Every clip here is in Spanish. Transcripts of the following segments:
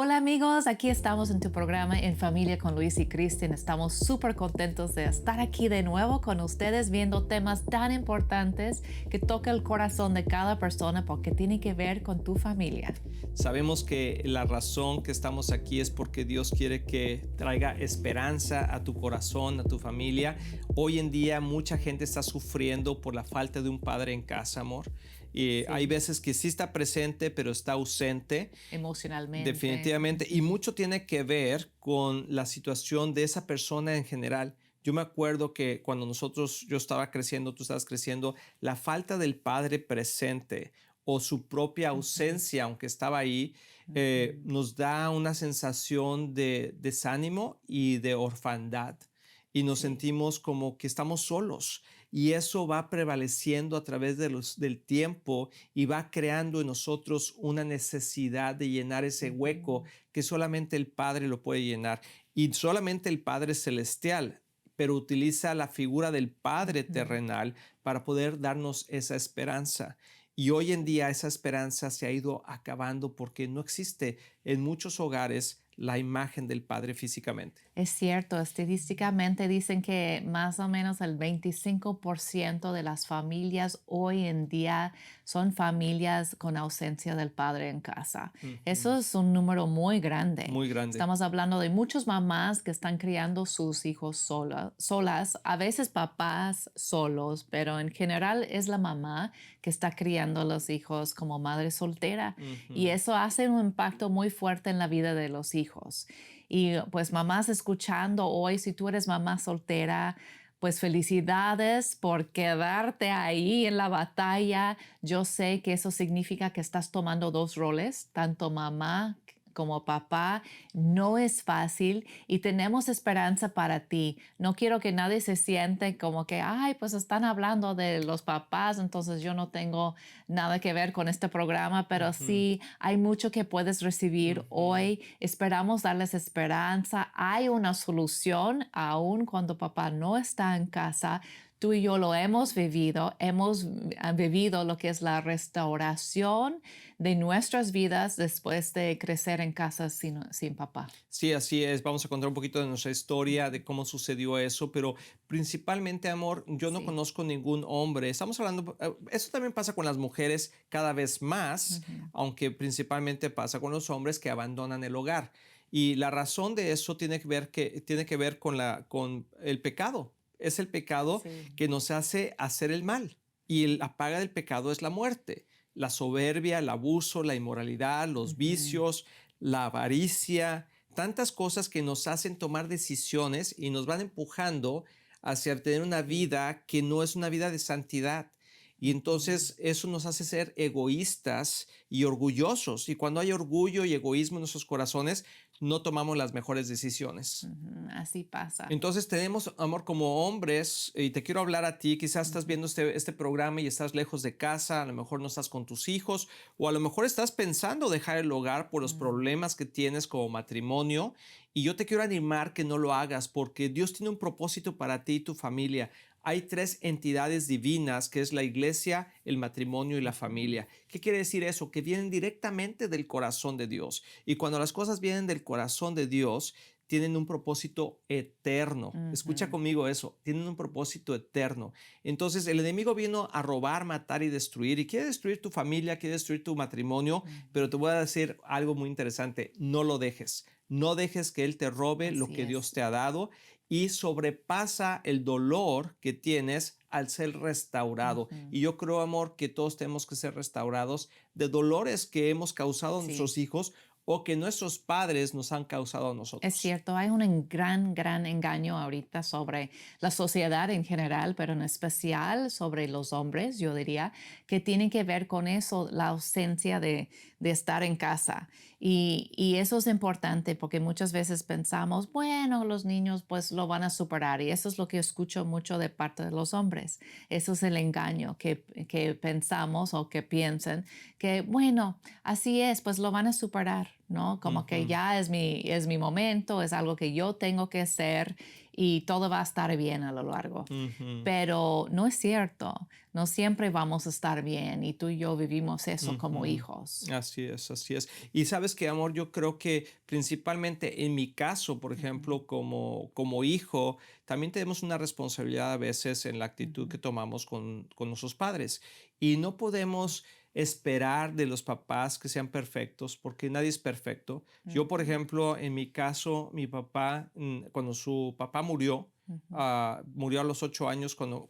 Hola amigos, aquí estamos en tu programa En Familia con Luis y Kristen. Estamos súper contentos de estar aquí de nuevo con ustedes viendo temas tan importantes que tocan el corazón de cada persona porque tienen que ver con tu familia. Sabemos que la razón que estamos aquí es porque Dios quiere que traiga esperanza a tu corazón, a tu familia. Hoy en día mucha gente está sufriendo por la falta de un padre en casa, amor. Y Sí. hay veces que sí está presente, pero está ausente. Emocionalmente. Definitivamente. Y mucho tiene que ver con la situación de esa persona en general. Yo me acuerdo que cuando yo estaba creciendo, tú estabas creciendo, la falta del padre presente o su propia ausencia, aunque estaba ahí, nos da una sensación de desánimo y de orfandad. Y nos sentimos como que estamos solos. Y eso va prevaleciendo a través del tiempo y va creando en nosotros una necesidad de llenar ese hueco que solamente el Padre lo puede llenar. Y solamente el Padre celestial, pero utiliza la figura del Padre terrenal para poder darnos esa esperanza. Y hoy en día esa esperanza se ha ido acabando porque no existe en muchos hogares la imagen del Padre físicamente. Es cierto, estadísticamente dicen que más o menos el 25% de las familias hoy en día son familias con ausencia del padre en casa. Eso es un número muy grande. Muy grande. Estamos hablando de muchas mamás que están criando sus hijos solas, a veces papás solos, pero en general es la mamá que está criando a los hijos como madre soltera. Y eso hace un impacto muy fuerte en la vida de los hijos. Y pues mamás escuchando hoy, si tú eres mamá soltera, pues felicidades por quedarte ahí en la batalla. Yo sé que eso significa que estás tomando dos roles, tanto mamá como papá. No es fácil y tenemos esperanza para ti. No quiero que nadie se siente como que, ay, pues están hablando de los papás, entonces yo no tengo nada que ver con este programa, pero sí hay mucho que puedes recibir hoy. Esperamos darles esperanza. Hay una solución aun cuando papá no está en casa. Tú y yo lo hemos vivido lo que es la restauración de nuestras vidas después de crecer en casa sin papá. Sí, así es. Vamos a contar un poquito de nuestra historia, de cómo sucedió eso, pero principalmente, amor, yo no Sí. conozco ningún hombre. Estamos hablando, eso también pasa con las mujeres cada vez más, aunque principalmente pasa con los hombres que abandonan el hogar. Y la razón de eso tiene que ver con el pecado. Es el pecado Sí. que nos hace hacer el mal. Y la paga del pecado es la muerte. La soberbia, el abuso, la inmoralidad, los vicios, la avaricia, tantas cosas que nos hacen tomar decisiones y nos van empujando hacia tener una vida que no es una vida de santidad. Y entonces eso nos hace ser egoístas y orgullosos. Y cuando hay orgullo y egoísmo en nuestros corazones, no tomamos las mejores decisiones. Así pasa. Entonces tenemos, amor, como hombres, y te quiero hablar a ti, quizás estás viendo este programa y estás lejos de casa, a lo mejor no estás con tus hijos, o a lo mejor estás pensando dejar el hogar por los problemas que tienes como matrimonio, y yo te quiero animar que no lo hagas porque Dios tiene un propósito para ti y tu familia. Hay tres entidades divinas, que es la iglesia, el matrimonio y la familia. ¿Qué quiere decir eso? Que vienen directamente del corazón de Dios. Y cuando las cosas vienen del corazón de Dios, tienen un propósito eterno. Escucha conmigo eso, tienen un propósito eterno. Entonces el enemigo vino a robar, matar y destruir, y quiere destruir tu familia, quiere destruir tu matrimonio, pero te voy a decir algo muy interesante: no lo dejes. No dejes que él te robe lo Así que es. Dios te ha dado, y sobrepasa el dolor que tienes al ser restaurado. Y yo creo, amor, que todos tenemos que ser restaurados de dolores que hemos causado a nuestros Sí. hijos o que nuestros padres nos han causado a Es nosotros. cierto, hay un gran engaño ahorita sobre la sociedad en general, pero en especial sobre los hombres, yo diría, que tiene que ver con eso, la ausencia de estar en casa. Y eso es importante porque muchas veces pensamos, bueno, los niños pues lo van a superar. Y eso es lo que escucho mucho de parte de los hombres. Eso es el engaño que pensamos o que piensan que, bueno, así es, pues lo van a superar. ¿no? Como que Ujú, ya es mi momento, es algo que yo tengo que hacer y todo va a estar bien a lo largo. ujú, Pero no es cierto, no siempre vamos a estar bien y tú y yo vivimos eso como ujú. hijos. Así es, así es. Y sabes que, amor, yo creo que principalmente en mi caso, por Ujú, ejemplo, como hijo, también tenemos una responsabilidad a veces en la actitud que ujú, tomamos con nuestros padres. Y no podemos esperar de los papás que sean perfectos, porque nadie es perfecto. Yo, por ujú, ejemplo, en mi caso, mi papá, cuando su papá murió, ujú, murió a los 8 años, cuando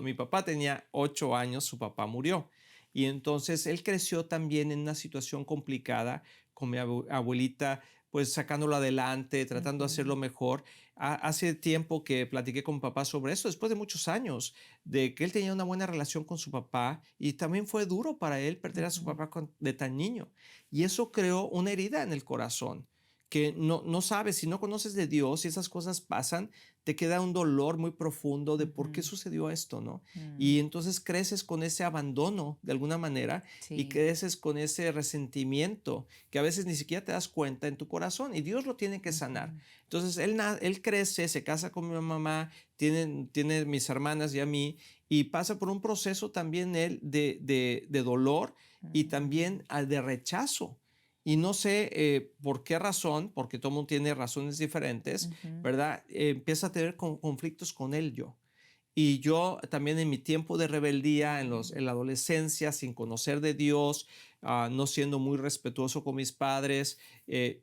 mi papá tenía 8 años, su papá murió. Y entonces él creció también en una situación complicada con mi abuelita, pues sacándolo adelante, tratando de hacerlo ujú, mejor. Hace tiempo que platiqué con mi papá sobre eso, después de muchos años, de que él tenía una buena relación con su papá y también fue duro para él perder a su ujú, papá de tan niño. Y eso creó una herida en el corazón que no sabes, si no conoces de Dios y esas cosas pasan, te queda un dolor muy profundo de por qué ujú, sucedió esto, ¿no? mm, Y entonces creces con ese abandono de alguna manera y sí. creces con ese resentimiento que a veces ni siquiera te das cuenta en tu corazón y Dios lo tiene que sanar. Ujú, Entonces él crece, se casa con mi mamá, tiene mis hermanas y a mí y pasa por un proceso también él de dolor y ujú, también de rechazo. Y no sé por qué razón, porque todo mundo tiene razones diferentes, ujú, ¿verdad? Empieza a tener conflictos con él yo. Y yo también en mi tiempo de rebeldía, mm, en la adolescencia, sin conocer de Dios, no siendo muy respetuoso con mis padres,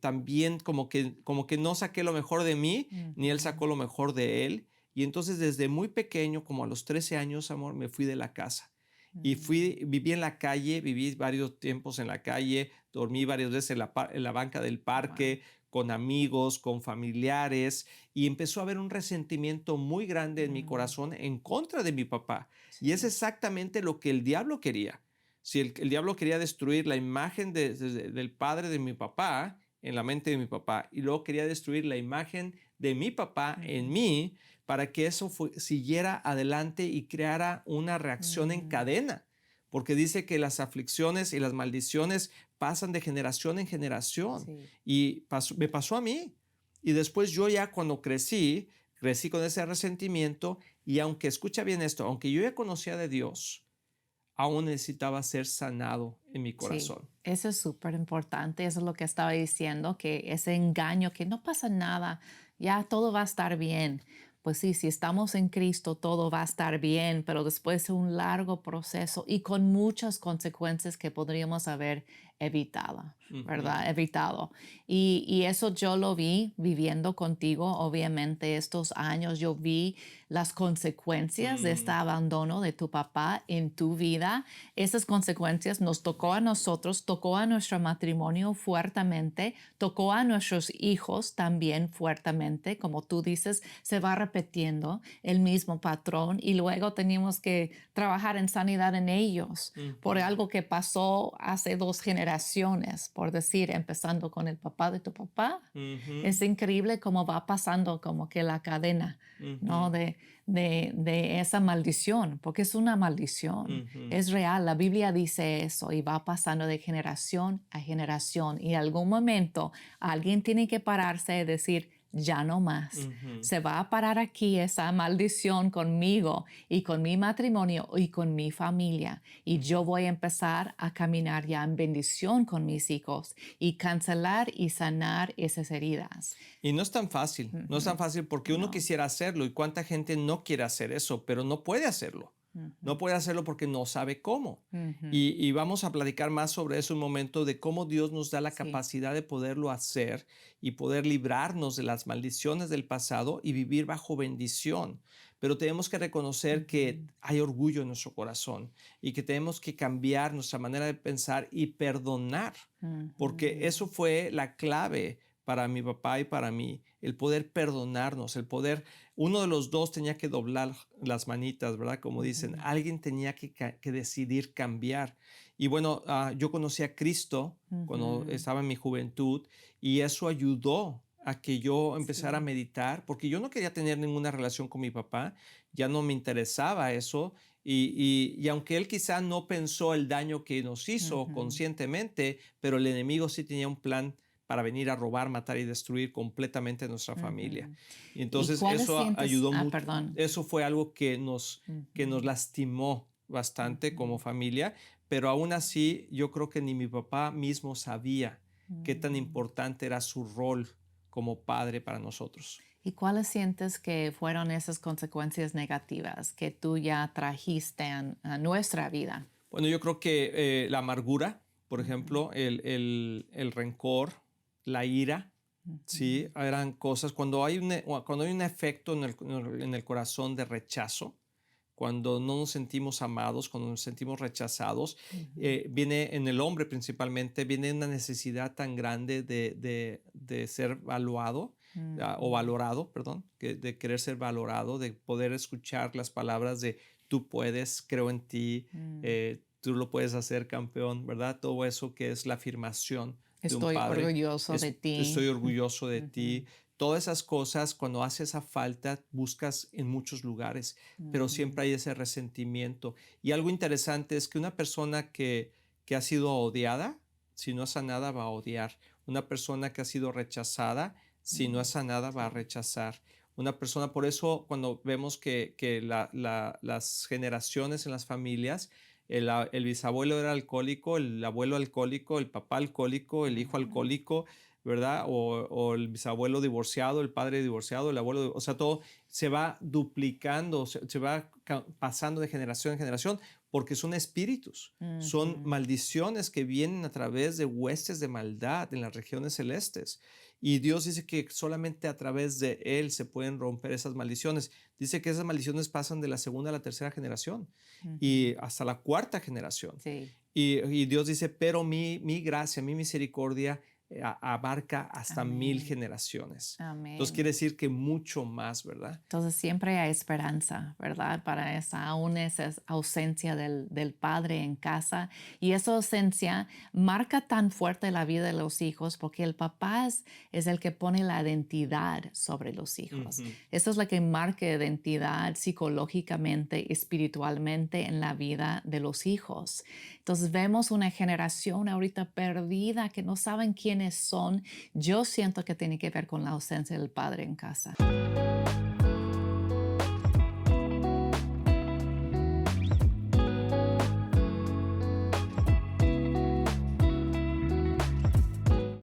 también como que no saqué lo mejor de mí, ni él ujú, sacó lo mejor de él. Y entonces desde muy pequeño, como a los 13 años, amor, me fui de la casa. Y mm, viví en la calle, viví varios tiempos en la calle, dormí varias veces en la banca del wow, parque, con amigos, con familiares, y empezó a haber un resentimiento muy grande en mi mm, corazón en contra de mi papá. Y es sí, exactamente lo que el diablo quería. Si el diablo quería destruir la imagen del padre de mi papá en la mente de mi papá y luego quería destruir la imagen de mi papá en ujú, mí para que eso siguiera adelante y creara una reacción en mm, cadena. Porque dice que las aflicciones y las maldiciones pasan de generación en generación. sí. Y me pasó a mí. Y después yo ya cuando crecí con ese resentimiento y aunque escucha bien esto, aunque yo ya conocía de Dios, aún necesitaba ser sanado en mi Sí, corazón. eso es súper importante, eso es lo que estaba diciendo, que ese engaño, que no pasa nada, ya todo va a estar bien. Pues sí, si estamos en Cristo, todo va a estar bien, pero después de un largo proceso y con muchas consecuencias que podríamos haber evitado, Ujú, ¿verdad? Evitado. Y eso yo lo vi viviendo contigo, obviamente, estos años yo vi las consecuencias de este mm, abandono de tu papá en tu vida. Esas consecuencias nos tocó a nosotros, tocó a nuestro matrimonio fuertemente, tocó a nuestros hijos también fuertemente. Como tú dices, se va repitiendo el mismo patrón y luego tenemos que trabajar en sanidad en ellos por ujú, algo que pasó hace 2 generaciones, por decir, empezando con el papá de tu papá. ujú, Es increíble cómo va pasando como que la cadena, ¿no? ujú, De esa maldición, porque es una maldición, ujú, es real, la Biblia dice eso y va pasando de generación a generación y en algún momento alguien tiene que pararse y decir, ya no más. ujú. Se va a parar aquí esa maldición conmigo y con mi matrimonio y con mi familia. Y yo voy a empezar a caminar ya en bendición con mis hijos y cancelar y sanar esas heridas. Y no es tan fácil, no es tan Ujú. fácil porque uno No. quisiera hacerlo y cuánta gente no quiere hacer eso, pero no puede hacerlo. No Ujú, puede hacerlo porque no sabe cómo. ujú. Y vamos a platicar más sobre eso un momento de cómo Dios nos da la Sí. capacidad de poderlo hacer y poder librarnos de las maldiciones del pasado y vivir bajo bendición. Pero tenemos que reconocer que Ujú, hay orgullo en nuestro corazón y que tenemos que cambiar nuestra manera de pensar y perdonar, porque ujú. eso fue la clave para mi papá y para mí, el poder perdonarnos, el poder, uno de los dos tenía que doblar las manitas, ¿verdad? Como dicen, Ujú, alguien tenía que decidir cambiar. Y bueno, yo conocí a Cristo cuando ujú. estaba en mi juventud y eso ayudó a que yo empezara a Sí. meditar, porque yo no quería tener ninguna relación con mi papá, ya no me interesaba eso, Y aunque él quizá no pensó el daño que nos hizo Ujú, conscientemente, pero el enemigo sí tenía un plan para venir a robar, matar y destruir completamente nuestra familia. ujú. Y ¿Y entonces cuáles eso sientes? ayudó Ah, mucho. perdón. Eso fue algo que nos Ujú, lastimó bastante como ujú, familia, pero aún así yo creo que ni mi papá mismo sabía qué tan mm. importante era su rol como padre para nosotros. ¿Y cuáles sientes que fueron esas consecuencias negativas que tú ya trajiste a nuestra vida? Bueno, yo creo que la amargura, por Ujú, ejemplo, el rencor, la ira, sí, ujú, eran cosas, cuando hay un efecto en el corazón de rechazo, cuando no nos sentimos amados, cuando nos sentimos rechazados, ujú, viene en el hombre principalmente, viene una necesidad tan grande de ser valuado o ujú, valorado, perdón, de querer ser valorado, de poder escuchar las palabras de tú puedes, creo en ti, mm. tú lo puedes hacer campeón, ¿verdad? Todo eso que es la afirmación de un Estoy padre, orgulloso de estoy ti. orgulloso de ti. Ujú, Todas esas cosas, cuando hace esa falta, buscas en muchos lugares, pero ujú, siempre hay ese resentimiento. Y algo interesante es que una persona que ha sido odiada, si no es sanada, va a odiar. Una persona que ha sido rechazada, si no es mm, sanada, va a sí. rechazar. Una persona, por eso cuando vemos que las generaciones en las familias, el bisabuelo era alcohólico, el abuelo alcohólico, el papá alcohólico, el hijo Ujú, alcohólico, ¿verdad? O el bisabuelo divorciado, el padre divorciado, el abuelo, o sea, todo se va duplicando, se va pasando de generación en generación, porque son espíritus, son ujú. maldiciones que vienen a través de huestes de maldad en las regiones celestes. Y Dios dice que solamente a través de Él se pueden romper esas maldiciones. Dice que esas maldiciones pasan de la segunda a la tercera generación Ujú, y hasta la cuarta generación. sí, Y Dios dice, pero mi gracia, mi misericordia abarca hasta 1000 amén, generaciones. Entonces amén. quiere decir que mucho más, ¿verdad? Entonces siempre hay esperanza, ¿verdad? Para esa, aún esa ausencia del padre en casa. Y esa ausencia marca tan fuerte la vida de los hijos porque el papá es el que pone la identidad sobre los hijos. Ujú. Eso es lo que marca identidad psicológicamente, espiritualmente en la vida de los hijos. Entonces vemos una generación ahorita perdida que no saben quiénes son. Yo siento que tiene que ver con la ausencia del padre en casa.